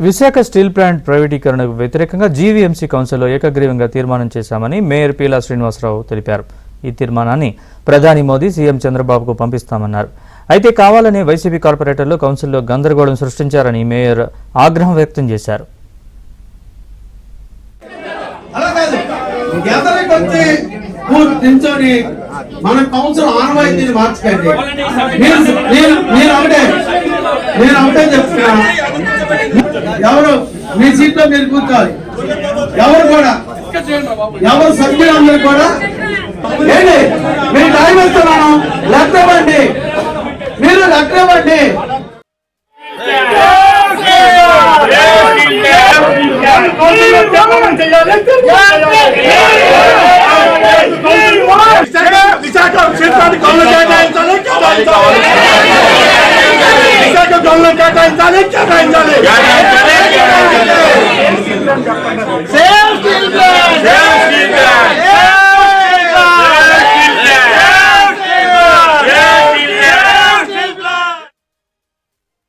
Visakha steel plant ప్రైవేటీకరణకు వ్యతిరేకంగా GVMC కౌన్సిల్లో ఏకగ్రీవంగా తీర్మానం చేశామని మేయర్ పీలా శ్రీనివాసరావు తెలిపారు. ఈ తీర్మానాన్ని ప్రధాని మోదీ సీఎం చంద్రబాబుకు పంపిస్తామన్నారు. అయితే కావాలనే వైసీపీ కార్పొరేటర్లు కౌన్సిల్లో గందరగోళం సృష్టించారని మేయర్ ఆగ్రహం వ్యక్తం చేశారు. మన కౌన్సిల్ ఆనవాయితీని మార్చకండి. నేను ఒకటే చెప్తున్నా, ఎవరు మీ సీట్లో మీరు కూర్చోవాలి. ఎవరు సభ్యులందరూ కూడా ఏంటి మీరు టైం ఇస్తున్నాను, లెక్క ఇవ్వండి, మీరు లెక్క ఇవ్వండి. విశాఖ క్షేత్రాన్ని గౌరవం కేటాయించాలి, విశాఖ గౌరవం కేటాయించాలి.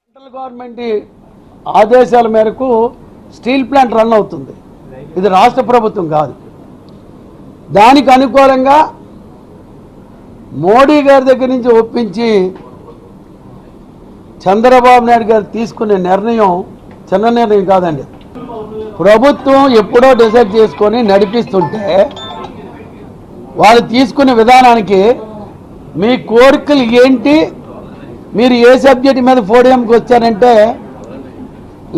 సెంట్రల్ గవర్నమెంట్ ఆదేశాల మేరకు స్టీల్ ప్లాంట్ రన్ అవుతుంది. ఇది రాష్ట్ర ప్రభుత్వం కాదు. దానికి అనుకూలంగా మోడీ గారి దగ్గర నుంచి ఒప్పించి చంద్రబాబు నాయుడు గారు తీసుకునే నిర్ణయం చిన్న నిర్ణయం కాదండి. ప్రభుత్వం ఎప్పుడో డిసైడ్ చేసుకొని నడిపిస్తుంటే వాళ్ళు తీసుకునే విధానానికి మీ కోరికలు ఏంటి, మీరు ఏ సబ్జెక్ట్ మీద పోడియంకి వచ్చారంటే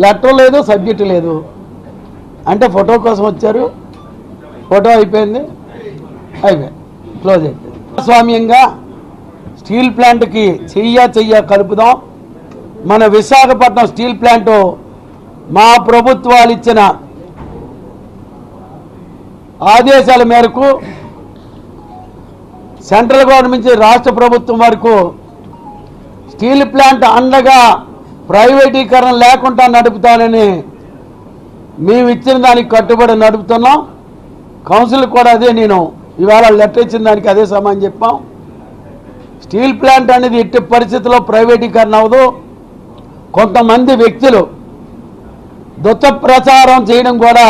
లెటర్ లేదు, సబ్జెక్టు లేదు అంటే ఫోటో కోసం వచ్చారు. ఫోటో అయిపోయింది, క్లోజ్ అయిపోయింది. స్వామ్యంగా స్టీల్ ప్లాంట్కి చెయ్య కలుపుదాం. మన విశాఖపట్నం స్టీల్ ప్లాంట్ మా ప్రభుత్వాలు ఇచ్చిన ఆదేశాల మేరకు సెంట్రల్ గవర్నమెంట్ నుంచి రాష్ట్ర ప్రభుత్వం వరకు స్టీల్ ప్లాంట్ అండగా ప్రైవేటీకరణ లేకుండా నడుపుతానని మేము ఇచ్చిన దానికి కట్టుబడి నడుపుతున్నాం. కౌన్సిల్ కూడా అదే, నేను ఇవాళ లెటర్ ఇచ్చిన దానికి అదే సమాధానం చెప్పాం. స్టీల్ ప్లాంట్ అనేది ఎట్టి పరిస్థితుల్లో ప్రైవేటీకరణ అవ్వదు. కొంతమంది వ్యక్తులు దుత్త ప్రచారం చేయడం కూడా